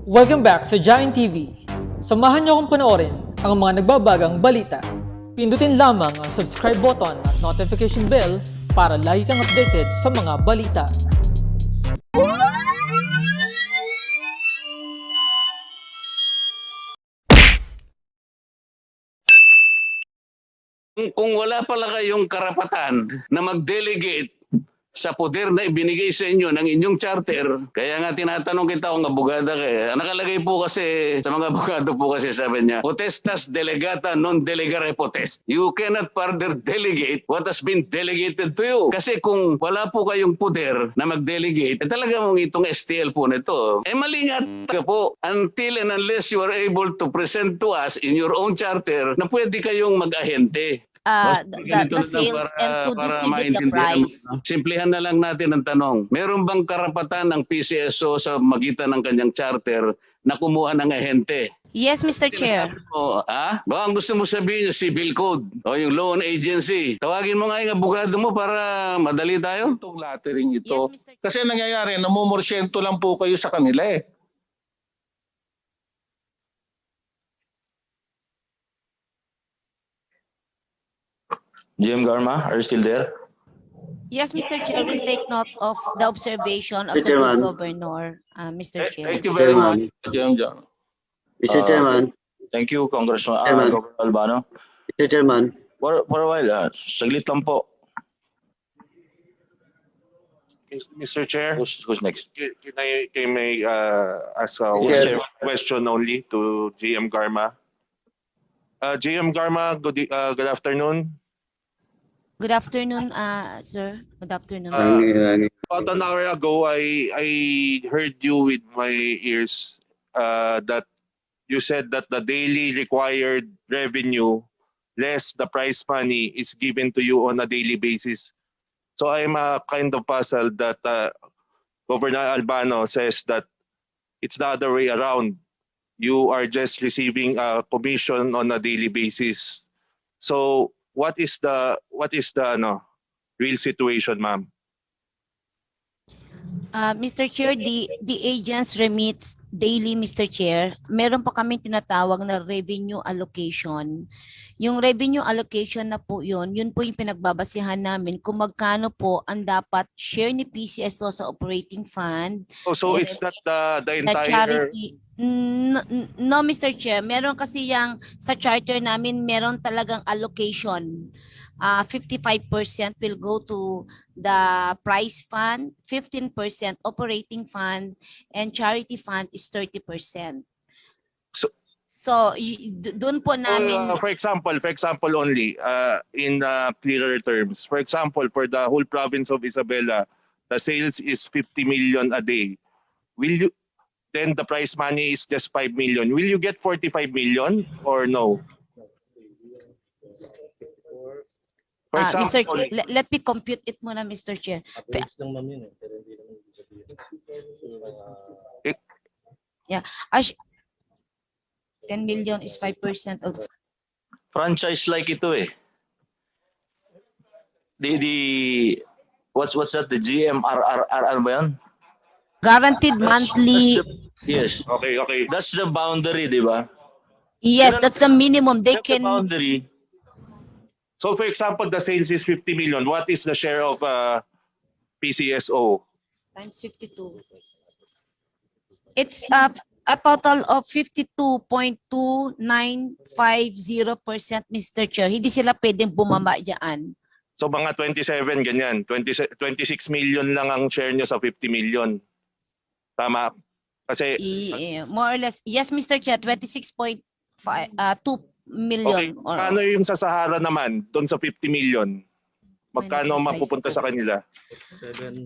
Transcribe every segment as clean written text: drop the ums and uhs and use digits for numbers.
Welcome back sa Giant TV. Samahan niyo akong panoorin ang mga nagbabagang balita. Pindutin lamang ang subscribe button at notification bell para lagi kang updated sa mga balita. Kung wala pala kayong karapatan na mag-delegate sa poder na ibinigay sa inyo ng inyong charter, kaya nga tinatanong kita kung abogada kayo. Nakalagay po kasi sa mga abogado po kasi sabi niya, potestas delegata non delegare potest. You cannot further delegate what has been delegated to you. Kasi kung wala po kayong poder na mag-delegate, talaga mong itong STL po nito. Mali nga po until and unless you are able to present to us in your own charter na pwede kayong mag-ahente. The sales and to distribute the price. Simplihan na lang natin ang tanong. Meron bang karapatan ng PCSO sa magitan ng kanyang charter na kumuha ng ahente? Yes, Mr. Chair. Baka ang gusto mo sabihin yung civil code o yung loan agency. Tawagin mo nga yung abogado mo para madali tayo. Itong lattering ito. Yes, Mr. Chair. Kasi nangyayari, namumorsyento lang po kayo sa kanila eh. GM Garma, are you still there? Yes, Mr. Chair, we'll take note of the observation of the good governor, Mr. Chair. Thank you very much, GM John. Mr. Chairman, Thank you, Congressman Chairman. Governor Albano. Mr. Chairman, For a while, saglit lang po. Mr. Chair, Who's next? can I ask Yes, one question only to GM Garma? GM Garma, good afternoon. Good afternoon, sir. Good afternoon. About an hour ago, I heard you with my ears that you said that the daily required revenue less the prize money is given to you on a daily basis. So I'm kind of puzzled that Governor Albano says that it's the other way around. You are just receiving a commission on a daily basis. So what is the real situation, ma'am? Mr. Chair, the agents remits daily, Mr. Chair. Meron pa kami tinatawag na revenue allocation. Yung revenue allocation na po yun po yung pinagbabasihan namin kung magkano po ang dapat share ni PCSO sa operating fund. So it's not the The entire... charity. No, Mr. Chair. Meron kasi yung sa charter namin, meron talagang allocation. 55% will go to the prize fund, 15% operating fund, and charity fund is 30%. So doon po namin... for example only, in clearer terms, for example, for the whole province of Isabela, the sales is 50 million a day. Then the prize money is just 5 million. Will you get 45 million or no? For Mr. example, Let me compute it muna, Mr. Chair. Yeah, 10 million is 5% of... Franchise like ito eh. What's that? The GMRRR, ano ba yan? Guaranteed monthly... Yes. okay. That's the boundary, di ba? Yes, that's the minimum. They That's the can... boundary. So for example, the sales is 50 million. What is the share of PCSO? Times 52. It's a total of 52.2950%, Mr. Chair. Hindi sila pwedeng bumaba dyan. So mga 27 ganyan. 26 million lang ang share nyo sa 50 million. Tama? Kasi More or less. Yes, Mr. Chair, 26.2 million. okay, paano yung sa Sahara naman doon sa 50 million? Magkano mapupunta sa kanila?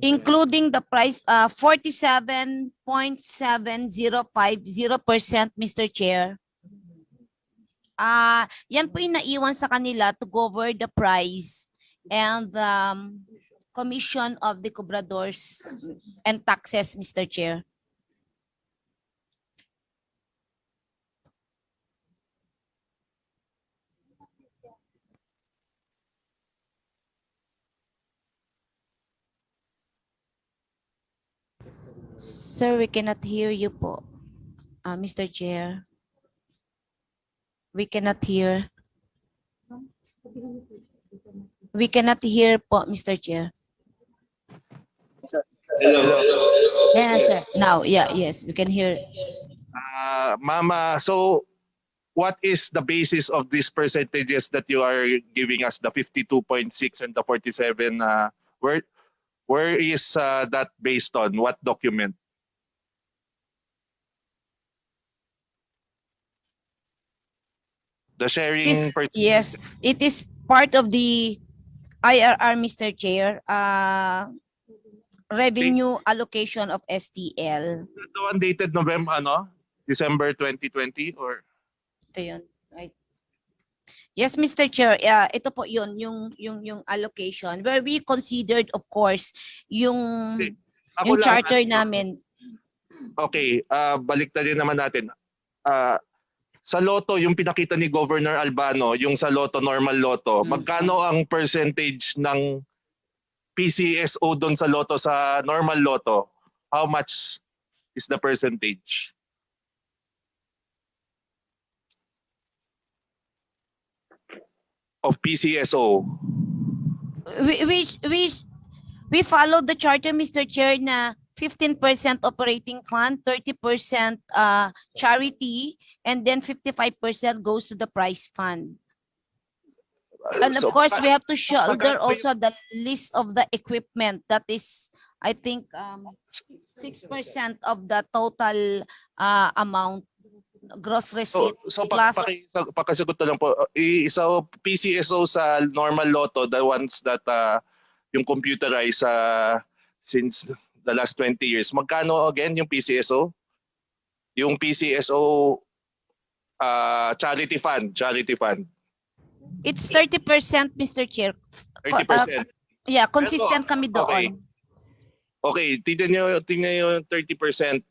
Including the price, 47.7050%, Mr. Chair. Yan po yung naiwan sa kanila to cover the price and commission of the cobradors and taxes, Mr. Chair. Sir, we cannot hear you po. Mr. Chair, we cannot hear. We cannot hear po, Mr. Chair. Yes, sir. Now, yeah, yes, we can hear. Mama, so what is the basis of these percentages that you are giving us, the 52.6 and the 47? Where is that based on? What document? The sharing Yes, it is part of the IRR, Mr. Chair, revenue allocation of STL. The one dated December 2020 or? Ito yun, right? Yes, Mr. Chair, ito po yun, yung allocation where we considered, of course, yung charter namin. Okay, balik na din naman natin. Sa Lotto, yung pinakita ni Governor Albano, yung sa Lotto, normal Lotto, magkano ang percentage ng PCSO doon sa Lotto, sa normal Lotto? How much is the percentage? Of PCSO? We followed the charter, Mr. Chair, na 15% operating fund, 30% charity, and then 55% goes to the prize fund. And of course, we have to shoulder also the list of the equipment. That is, I think, 6% of the total amount, gross receipt. So plus, pakasagot na lang po. So PCSO sa normal Lotto, the ones that yung computerized since the last 20 years. Magkano again yung PCSO? Yung PCSO charity fund. it's 30%, Mr. Chair. 30%. Yeah, consistent kami doon. Okay. Okay, tingnan nyo yung 30%.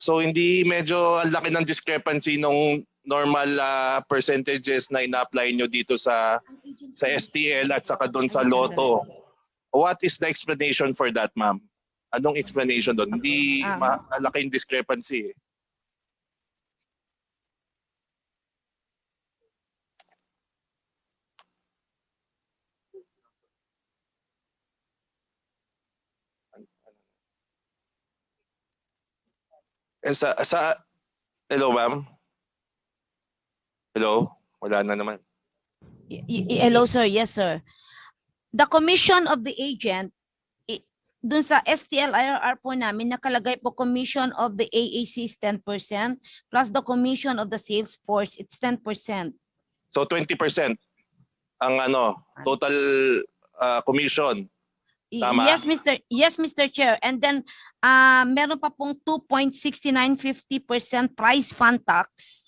So hindi medyo ang laki ng discrepancy nung normal percentages na ina-apply nyo dito sa STL at saka doon sa Lotto. What is the explanation for that, ma'am? Anong explanation doon? Hindi malaki yung discrepancy. Hello, ma'am? Hello? Wala na naman. Hello, sir. Yes, sir. The commission of the agent, dun sa STL IRR po namin, nakalagay po commission of the AAC is 10%, plus the commission of the sales force, it's 10%. So 20% ang total commission. Tama? Yes, Mr. Chair. And then meron pa pong 2.6950% prize fund tax.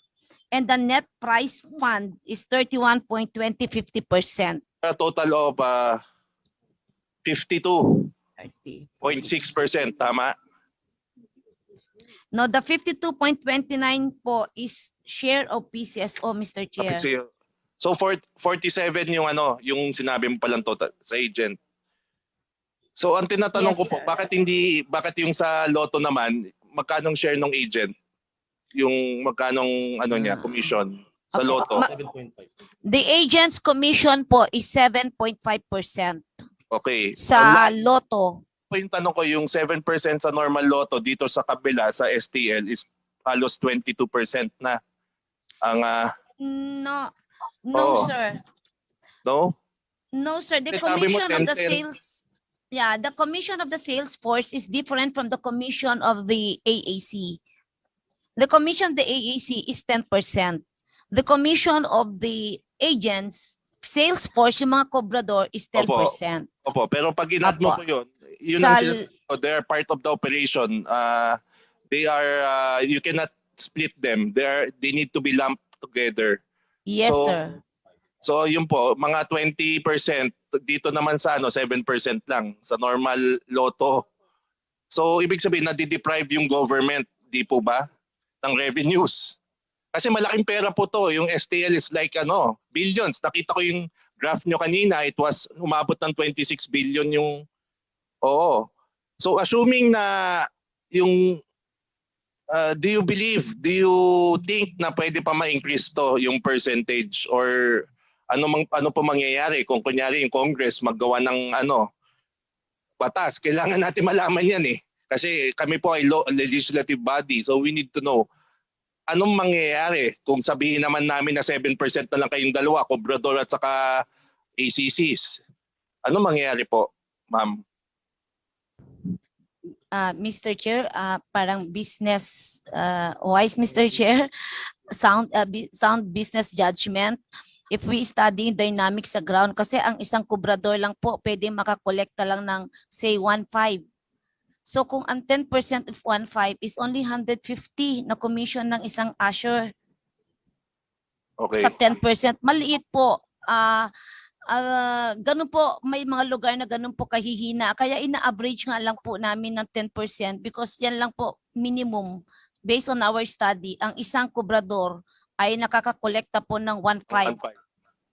And the net prize fund is 31.2050%. A total of 52.6%, tama? No, the 52.29 po is share of PCSO, Mr. Chair. So 47 yung yung sinabi mo palang total sa agent. So ang tinatanong Yes, ko po, sir. bakit yung sa Lotto naman, magkanong share ng agent? Yung magkanong niya, commission sa Lotto? The agent's commission po is 7.5% Okay. sa Lotto. Yung tanong ko, yung 7% sa normal Lotto dito sa kabila sa STL is halos 22% na ang No, Oo. sir. no? No, sir. The Sabi mo, commission of the 10. sales, the commission of the sales force is different from the commission of the AAC. The commission of the AAC is 10%. The commission of the agents, sales force, yung mga kobrador, is 10%. Opo, pero pag inad mo Opo. ko yun Sa- ang sinasabi ko, they are part of the operation. They are, you cannot split them. They need to be lumped together. Yes, So, sir. So yun po, mga 20%, dito naman sa 7% lang sa normal Lotto. So ibig sabihin, nadi-deprive yung government, di po ba, ng revenues. Kasi malaking pera po to. Yung STL is like billions. Nakita ko yung graph nyo kanina, it was umabot ng 26 billion yung So assuming na yung do you think na pwede pa ma-increase to yung percentage, or ano pa mangyayari kung kunyari yung Congress maggawa ng batas? Kailangan natin malaman yan eh. Kasi kami po ay legislative body, so we need to know anong mangyayari kung sabihin naman namin na 7% na lang kayong dalawa, Obrador at saka ACCs. Anong mangyayari po, ma'am? Mr. Chair, parang business wise, Mr. Chair, sound business judgment. If we study dynamics sa ground, kasi ang isang kubrador lang po pwede makakolekta lang ng say 1.5. So kung ang 10% of 1.5 is only 150 na commission ng isang usher Okay. sa 10%, maliit po. Ganun po, may mga lugar na ganun po kahihina. Kaya ina-average nga lang po namin ng 10% because yan lang po minimum. Based on our study, ang isang kubrador ay nakakakolekta po ng 1.5. 1.5.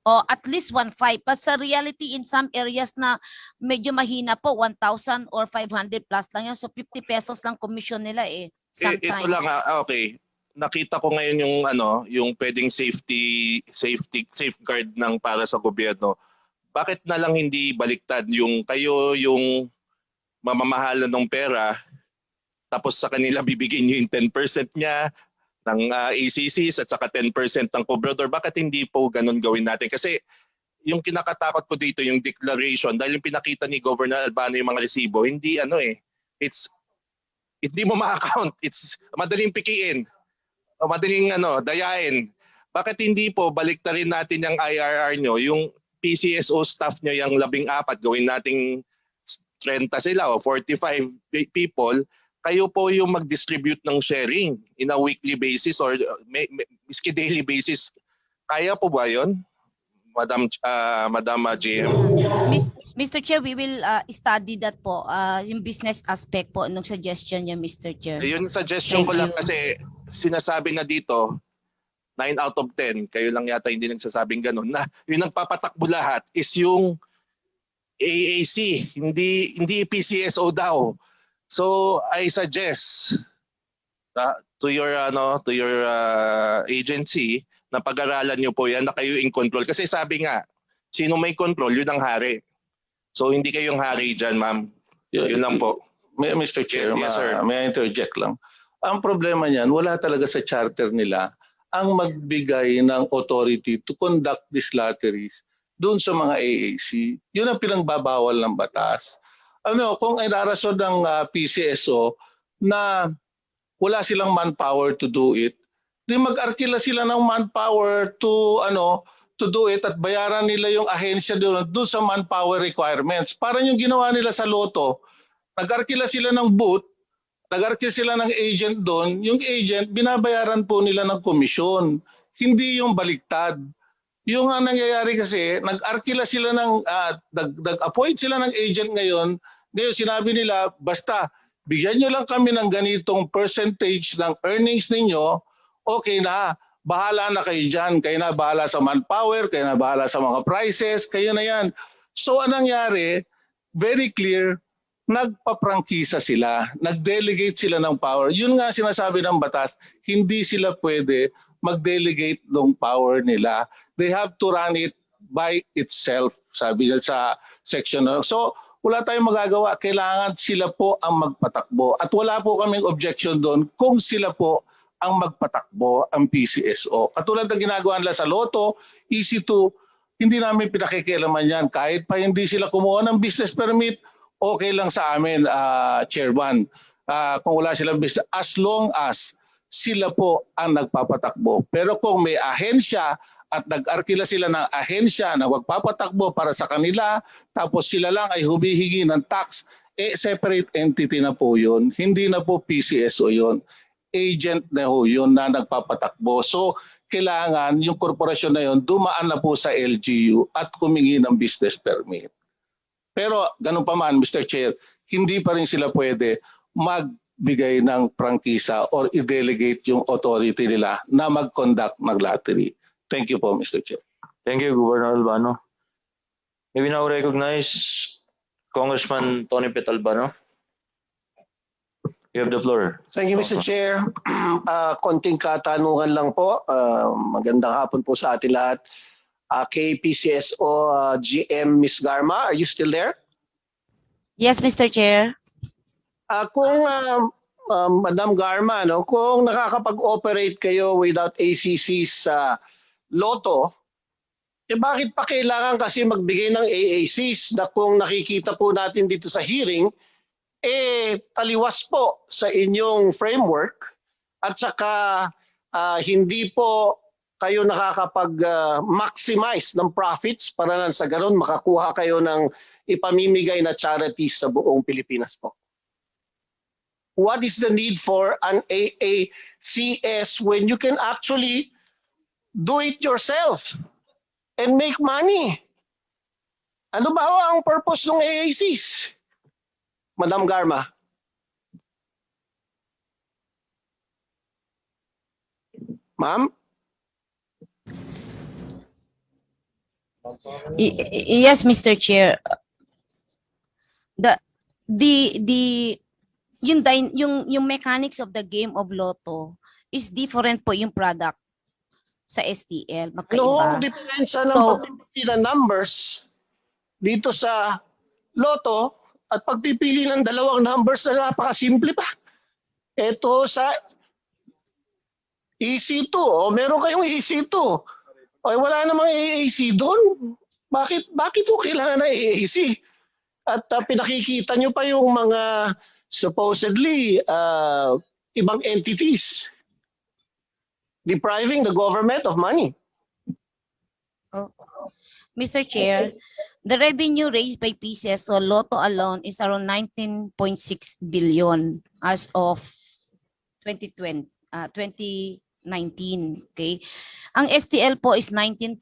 O at least 1.5. But sa reality, in some areas na medyo mahina po, 1,000 or 500 plus lang yan. So 50 pesos lang commission nila eh. Sometimes. Ito lang okay. Nakita ko ngayon yung pwedeng safeguard ng para sa gobyerno. Bakit na lang hindi baliktad yung kayo yung mamamahala ng pera tapos sa kanila bibigyan niyo yung 10% niya ng ACCs at saka 10% ng Obrador? Bakit hindi po ganun gawin natin? Kasi yung kinakatakot ko dito yung declaration, dahil yung pinakita ni Governor Albano yung mga resibo, hindi hindi mo ma-account. It's madaling pikiin. O madaling dayain. Bakit hindi po baliktarin natin yung IRR nyo, yung PCSO staff nyo yung 14, gawin nating 30 sila o 45 people, kayo po yung mag-distribute ng sharing in a weekly basis or miski daily basis. Kaya po ba yun, Madam GM? Mr. Chair, we will study that po, yung business aspect po ng suggestion niya, Mr. Chair. Yun suggestion ko lang kasi sinasabi na dito, 9 out of 10, kayo lang yata hindi nagsasabing ganun, na yung nagpapatakbo lahat is yung AAC, hindi PCSO daw. So I suggest to your agency na pag-aralan niyo po yan na kayo in control. Kasi sabi nga, sino may control, yun ang hari. So hindi kayong hari dyan, ma'am. Yun lang po. Mr. Chair, Yes, sir. may I interject lang? Ang problema niyan, wala talaga sa charter nila ang magbigay ng authority to conduct these lotteries doon sa mga AAC. Yun ang pinangbabawal ng batas. Kung ay narason ng PCSO na wala silang manpower to do it, di mag-arkila sila ng manpower to do it at bayaran nila yung ahensya doon sa manpower requirements. Parang yung ginawa nila sa Lotto, nag-arkila sila ng booth, nag-arkila sila ng agent doon, yung agent binabayaran po nila ng komisyon, hindi yung baliktad. Yung nangyayari kasi, nag-arkila sila nag-appoint sila ng agent ngayon sinabi nila, basta bigyan nyo lang kami ng ganitong percentage ng earnings ninyo, okay na, bahala na kayo dyan, kayo na bahala sa manpower, kayo na bahala sa mga prices, kayo na yan. So anong nangyari, very clear, nagpaprangkisa sila, nag-delegate sila ng power. Yun nga sinasabi ng batas, hindi sila pwede mag-delegate ng power nila. They have to run it by itself, sabi niya sa section. So wala tayong magagawa, kailangan sila po ang magpatakbo. At wala po kaming objection doon kung sila po ang magpatakbo, ang PCSO. Katulad ng ginagawa nila sa Lotto, easy to, hindi namin pinakikialaman yan. Kahit pa hindi sila kumuha ng business permit, okay lang sa amin, Chairman. Kung wala silang business, as long as sila po ang nagpapatakbo. Pero kung may ahensya at nag-arkila sila ng ahensya na magpapatakbo para sa kanila, tapos sila lang ay humihingi ng tax, separate entity na po yun. Hindi na po PCSO yun. Agent na ho yun na nagpapatakbo. So, kailangan yung korporasyon na yun dumaan na po sa LGU at humingi ng business permit. Pero, ganun pa man, Mr. Chair, hindi pa rin sila pwede magbigay ng prangkisa or i-delegate yung authority nila na mag-conduct ng lottery. Thank you po, Mr. Chair. Thank you, Governor Albano. May we now recognize Congressman Tony Pet Albano. You have the floor. Thank you, Mr. Chair. Konting katanungan lang po. Magandang hapon po sa atin lahat. Kay PCSO GM Ms. Garma, are you still there? Yes, Mr. Chair. Kung Madam Garma, no, kung nakakapag-operate kayo without ACC sa Lotto, bakit pa kailangan kasi magbigay ng AACs na kung nakikita po natin dito sa hearing, taliwas po sa inyong framework at saka hindi po kayo nakakapag-maximize ng profits para lang sa ganon makakuha kayo ng ipamimigay na charities sa buong Pilipinas po. What is the need for an AACS when you can actually do it yourself and make money? Ano ba ang purpose ng AACs? Madam Garma. Ma'am? Yes, Mr. Chair. Yung mechanics of the game of Lotto is different po yung product sa STL. Magkaiba. Ano diferensya ng So- pagpipili ng numbers dito sa Lotto at pagpipili ng dalawang numbers na napakasimple pa? Ito sa EC2, meron kayong EC2. Wala namang AAC doon. Bakit po kailangan ng AAC? At pinakikita nyo pa yung mga supposedly ibang entities depriving the government of money. Mr. Chair, the revenue raised by PCSO Lotto alone is around 19.6 billion as of 2019. Okay? Ang STL po is 19.1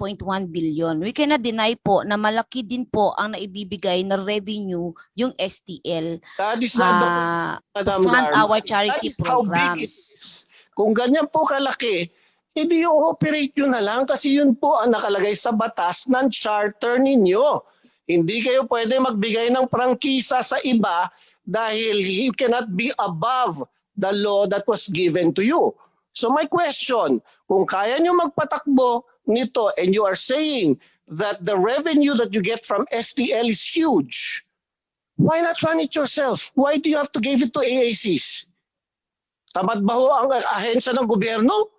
billion. We cannot deny po na malaki din po ang naibibigay na revenue yung STL That is not the to Madam fund Garma. our charity That is how big it programs. is. Kung ganyan po kalaki, hindi i-operate yun na lang kasi yun po ang nakalagay sa batas ng charter ninyo. Hindi kayo pwede magbigay ng prangkisa sa iba dahil you cannot be above the law that was given to you. So my question, kung kaya nyo magpatakbo nito and you are saying that the revenue that you get from STL is huge, why not run it yourself? Why do you have to give it to AACs? Tamad ba ho ang ahensya ng gobyerno?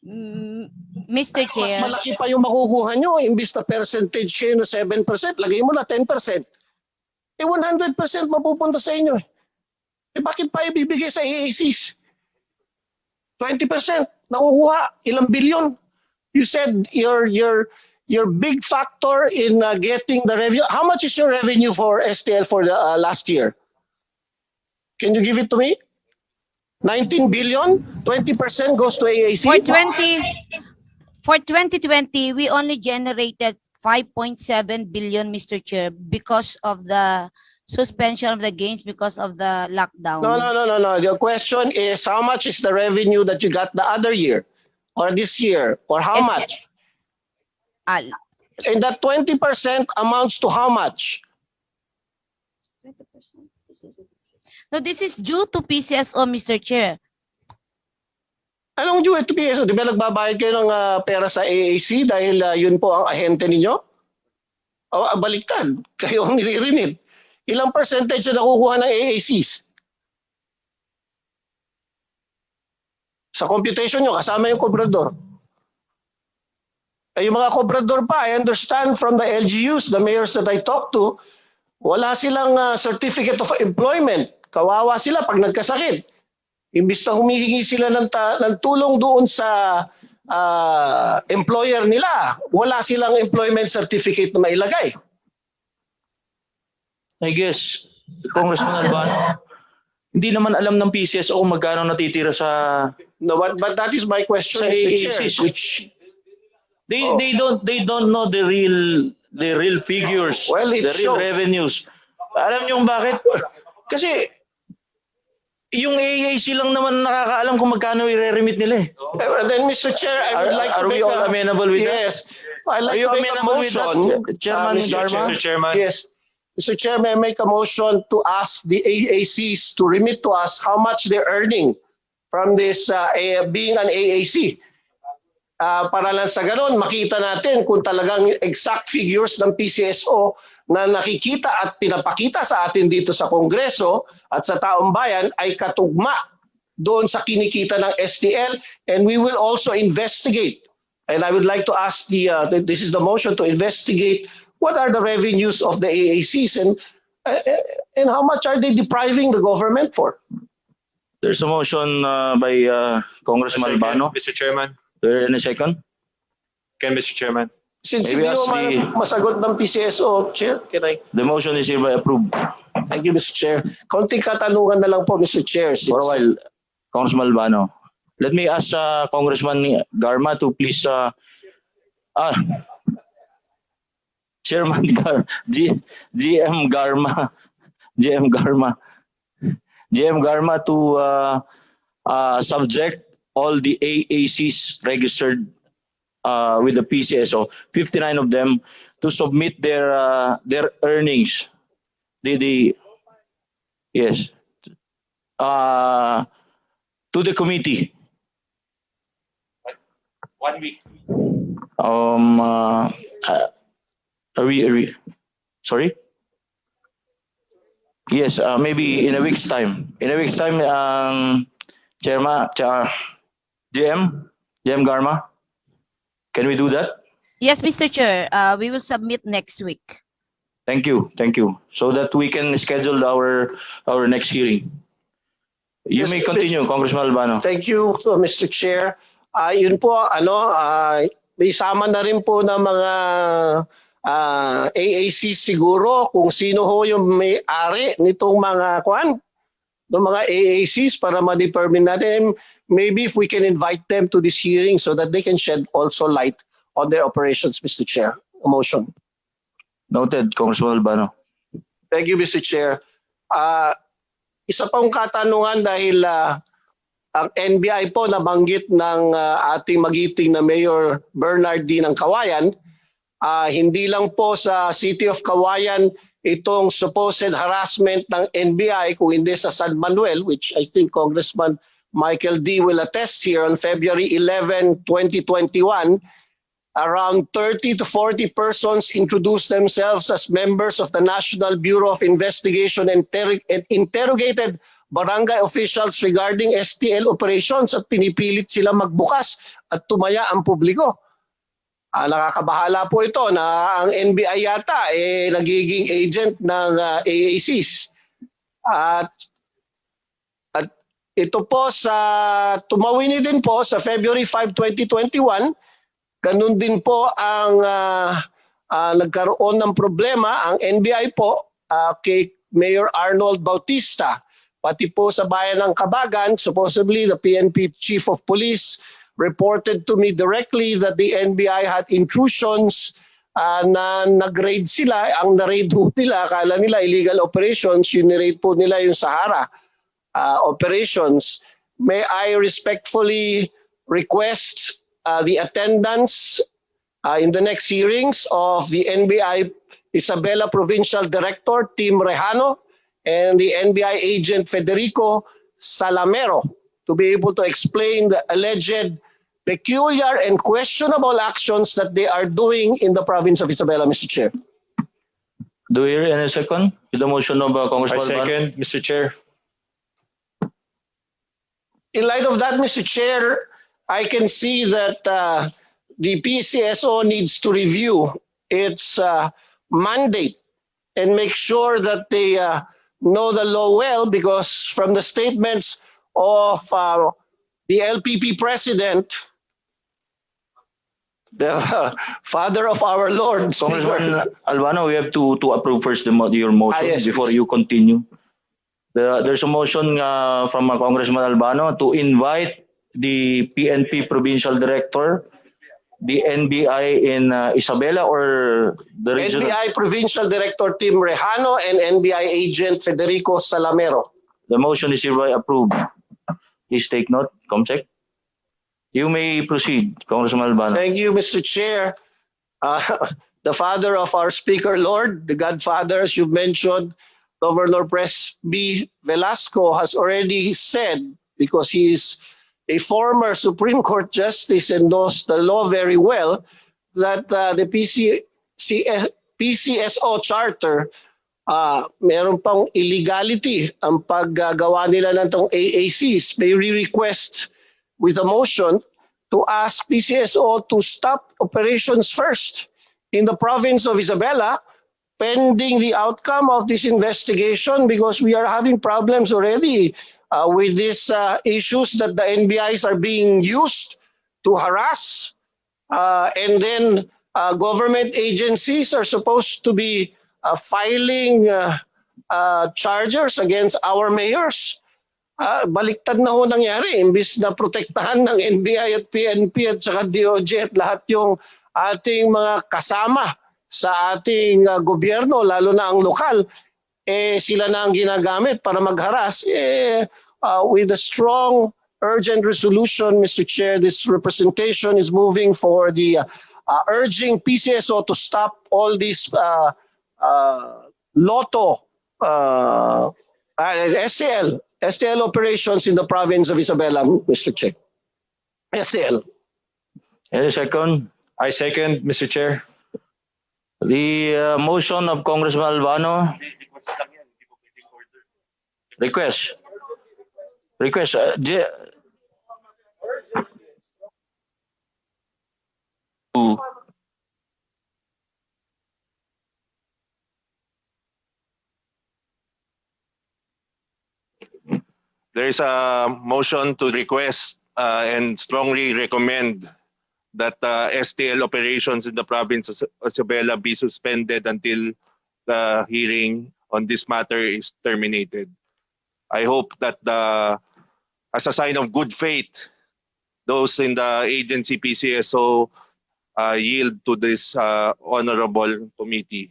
Mr. Mas Chair, malaki pa yung makukuha nyo. Imbis na percentage kayo na 7%, lagay mo na 10%. 100% mapupunta sa inyo. Bakit pa ibibigay sa AACs? 20% nakukuha, ilang bilyon. You said your big factor in getting the revenue. How much is your revenue for STL for the last year? Can you give it to me? 19 billion, 20% goes to AAC. for 2020, we only generated 5.7 billion, Mr. Chair, because of the suspension of the gains because of the lockdown. No. The question is how much is the revenue that you got the other year or this year or how much? Ah, And that 20% amounts to how much? 20%. No, this is due to PCSO, Mr. Chair. Anong due to PSO? Di ba nagbabayad kayo ng pera sa AAC dahil yun po ang ahente ninyo? O baliktad, kayo ang nire-remit. Ilang percentage na nakukuha ng AACs? Sa computation nyo, kasama yung kobrador. Yung mga kobrador pa, I understand from the LGUs, the mayors that I talked to, wala silang certificate of employment. Kawawa sila pag nagkasakit. Imbis na humihingi sila ng tulong doon sa employer nila, wala silang employment certificate na mailagay. I guess, Congressman Albano, hindi naman alam ng PCSO kung magkano natitira sa No, but that is my question, sa Mr. Chair. AACs, which they don't know the real figures, Well, it the real shows. revenues. Alam niyo kung bakit? Kasi yung AAC lang naman nakakaalam kung magkano i-remit nila eh. Then, Mr. Chair, I would like to Are we make all amenable with that? Yes. I'd Are like you to make a amenable with motion, that, Chairman Mr. Garma? Chair. Yes. Mr. Chair, may I make a motion to ask the AACs to remit to us how much they're earning from this being an AAC. Para lang sa ganon, makita natin kung talagang exact figures ng PCSO na nakikita at pinapakita sa atin dito sa Kongreso at sa taong bayan ay katugma doon sa kinikita ng STL, and we will also investigate. And I would like to ask this is the motion to investigate what are the revenues of the AACs and how much are they depriving the government for? There's a motion by Congressman Albano. Mr. Chairman. There in a second. Can Mr. Chairman. Since Maybe hindi ask mo masagot ng PCSO, Chair, can I? The motion is hereby approved. Thank you, Mr. Chair. Konting katanungan na lang po, Mr. Chair. For a while, Congressman Albano. Let me ask Congressman Garma to please Chairman GM Garma to subject all the AACs registered with the PCSO, 59 of them, to submit their earnings. Yes. To the committee. 1 week. Are we sorry? Yes, maybe in a week's time. In a week's time, Chairman, GM Garma, can we do that? Yes, Mr. Chair, we will submit next week. Thank you, so that we can schedule our next hearing. You Yes, may continue, Congressman Albano. Thank you, Mr. Chair. Yun po, may sama na rin po ng mga AAC siguro kung sino ho yung may-ari nitong mga ng mga AACs para ma-determine natin. Maybe if we can invite them to this hearing so that they can shed also light on their operations, Mr. Chair. A motion. Noted, Congressman Albano. Thank you, Mr. Chair. Isa pang katanungan dahil ang NBI po nabanggit ng ating magiting na Mayor Bernard D. ng Kawayan, hindi lang po sa City of Kawayan itong supposed harassment ng NBI kung hindi sa San Manuel, which I think Congressman Michael D. will attest here on February 11, 2021, around 30 to 40 persons introduced themselves as members of the National Bureau of Investigation and interrogated barangay officials regarding STL operations at pinipilit sila magbukas at tumaya ang publiko. Nakakabahala po ito na ang NBI yata nagiging agent ng AACs. At ito po tumawini din po sa February 5, 2021, ganun din po ang nagkaroon ng problema ang NBI po kay Mayor Arnold Bautista. Pati po sa bayan ng Kabagan, supposedly the PNP Chief of Police reported to me directly that the NBI had intrusions na nag-raid sila. Ang na-raid po nila, akala nila illegal operations, yun ni-raid po nila yung Sahara operations. May I respectfully request the attendance in the next hearings of the NBI Isabela Provincial Director Tim Rejano and the NBI agent Federico Salamero to be able to explain the alleged peculiar and questionable actions that they are doing in the province of Isabela, Mr. Chair. Do we hear in a second with the motion of Congressman I Albano? second, Mr. Chair. In light of that, Mr. Chair, I can see that the PCSO needs to review its mandate and make sure that they know the law well, because from the statements of the LPP president, the father of our Lord, Congressman Albano, we have to approve first your motion yes, before please. you continue. There's a motion from Congressman Albano to invite the PNP Provincial Director, the NBI in Isabela, or the regional... NBI Provincial Director Tim Rejano and NBI agent Federico Salamero. The motion is hereby approved. Please take note, Comsec. You may proceed, Congressman Albano. Thank you, Mr. Chair. the father of our Speaker Lord, the godfather, as you've mentioned, Governor Presby Velasco has already said, because he is a former Supreme Court Justice and knows the law very well, that the PCSO Charter, meron pang illegality ang paggagawa nila ng tong AACs. May re-request with a motion to ask PCSO to stop operations first in the province of Isabela, pending the outcome of this investigation, because we are having problems already with these issues that the NBIs are being used to harass. And then government agencies are supposed to be filing charges against our mayors. Baliktad na ho nangyari. Imbis na protektahan ng NBI at PNP at saka DOJ at lahat yung ating mga kasama sa ating gobyerno, lalo na ang lokal, sila na ang ginagamit para magharas. With a strong, urgent resolution, Mr. Chair, this representation is moving for the urging PCSO to stop all these Lotto, STL operations in the province of Isabela, Mr. Chair. STL. Any second? I second, Mr. Chair. The motion of Congressman Albano. Request. There is a motion to request and strongly recommend that STL operations in the province of Isabela be suspended until the hearing on this matter is terminated. I hope that as a sign of good faith, those in the agency PCSO yield to this honorable committee.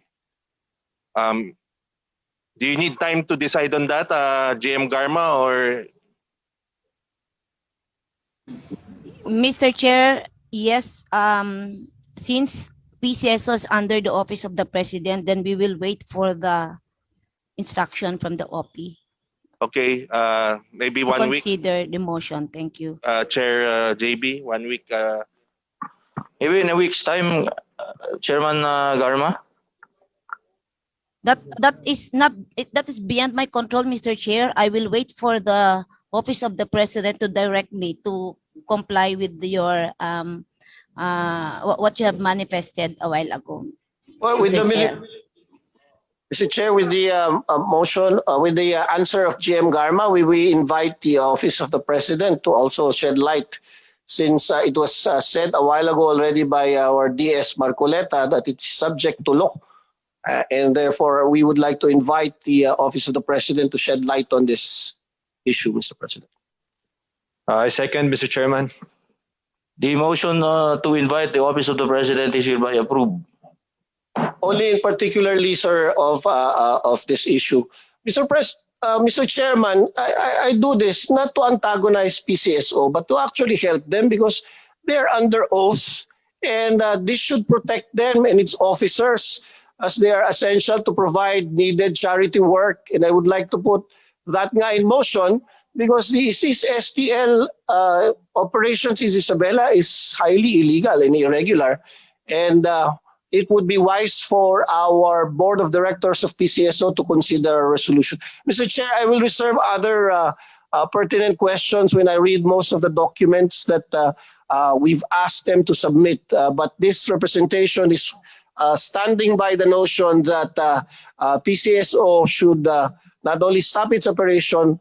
Do you need time to decide on that, GM Garma, or? Mr. Chair, yes, since PCSO is under the office of the President, then we will wait for the instruction from the OP Okay, maybe to 1 week, consider the motion. Thank you. Chair JB, 1 week. Maybe in a week's time, Chairman Garma. That is beyond my control, Mr. Chair. I will wait for the office of the President to direct me to comply with your what you have manifested a while ago. Well, with Mr. the Chair. Mr. Chair, with the motion, with the answer of GM Garma, we invite the office of the President to also shed light, since it was said a while ago already by our DS Marcoleta that it's subject to law. And therefore, we would like to invite the office of the President to shed light on this issue, Mr. President. I second, Mr. Chairman. The motion to invite the office of the President is hereby approved. Only in particularly, sir, of this issue. Mr. Chairman, I do this not to antagonize PCSO, but to actually help them, because they're under oath, and this should protect them and its officers, as they are essential to provide needed charity work. And I would like to put that nga in motion, because the STL operations in Isabela is highly illegal and irregular. And it would be wise for our board of directors of PCSO to consider a resolution. Mr. Chair, I will reserve other pertinent questions when I read most of the documents that we've asked them to submit. But this representation is standing by the notion that PCSO should not only stop its operation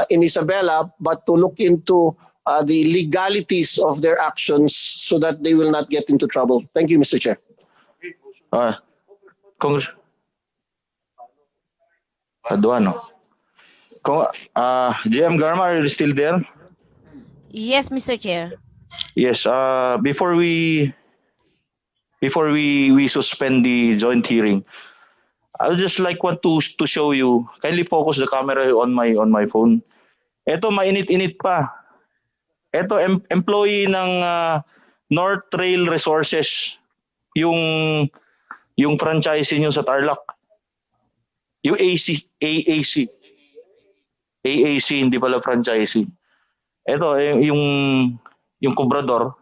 in Isabela, but to look into the legalities of their actions so that they will not get into trouble. Thank you, Mr. Chair. Congress. Aduano. GM Garma, are you still there? Yes, Mr. Chair. Yes. Before we suspend the joint hearing, I would just want to show you. Kindly focus the camera on my phone. Ito mainit-init pa. Ito employee ng North Trail Resources, yung Yung franchisee nyo sa Tarlac. Yung AAC. AAC, hindi pala franchisee. Ito, yung kubrador.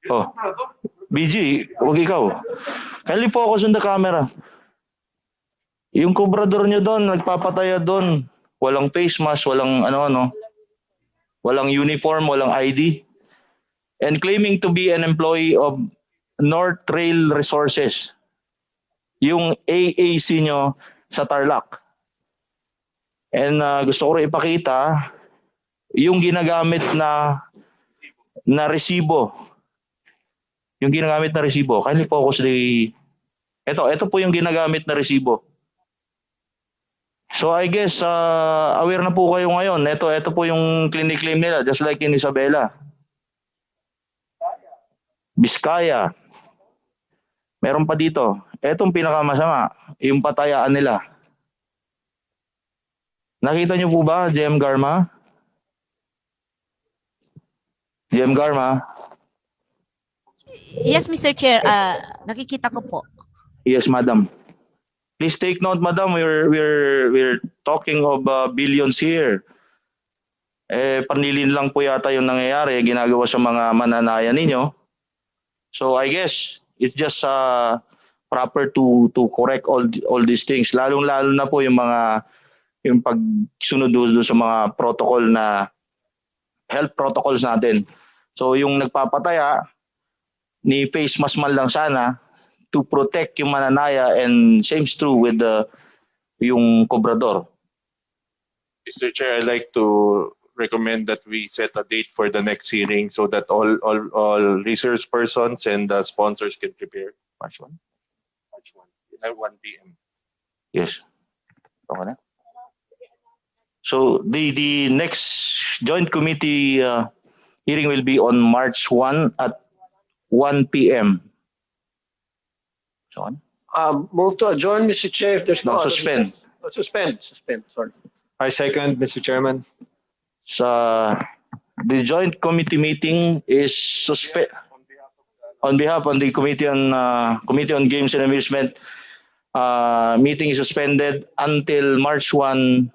Oh, BG, huwag ikaw. Kindly focus on the camera. Yung kubrador nyo doon, nagpapataya doon. Walang face mask, walang walang uniform, walang ID. And claiming to be an employee of North Trail Resources. Yung AAC nyo sa Tarlac. And gusto ko rin ipakita yung ginagamit na resibo. Yung ginagamit na resibo. Kindly focus ito po yung ginagamit na resibo. So I guess aware na po kayo ngayon. Ito po yung claim nila, just like in Isabela. Biskaya. Meron pa dito. Etong pinakamasama, yung patayaan nila. Nakita niyo po ba, GM Garma? GM Garma? Yes, Mr. Chair. Nakikita ko po. Yes, madam. Please take note, madam. We're talking of billions here. Panlilin lang po yata yung nangyayari, ginagawa sa mga mananayan ninyo. So I guess it's just proper to correct all these things. Lalong-lalo na po yung pagsunod doon sa mga protocol na health protocols natin. So yung nagpapataya, ni face mask man lang sana to protect yung mananaya, and same's true with yung kobrador. Mr. Chair, I'd like to recommend that we set a date for the next hearing so that all resource persons and sponsors can prepare. March 1? March 1 at 1 p.m. Yes. Okay na. So the next joint committee hearing will be on March 1 at 1 p.m. So, Move to adjourn, Mr. Chair, if there's no other- suspend. Suspend, sorry. I second, Mr. Chairman. The joint committee meeting is on behalf of the Committee on Games and Amusement. Meeting is suspended until March 1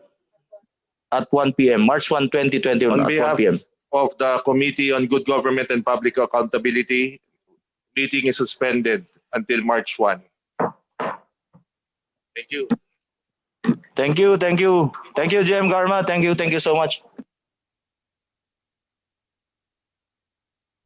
at 1 p.m. March 1, 2021 On at 1 behalf p.m. of the Committee on Good Government and Public Accountability, meeting is suspended until March 1. Thank you. Thank you, GM Garma. Thank you so much.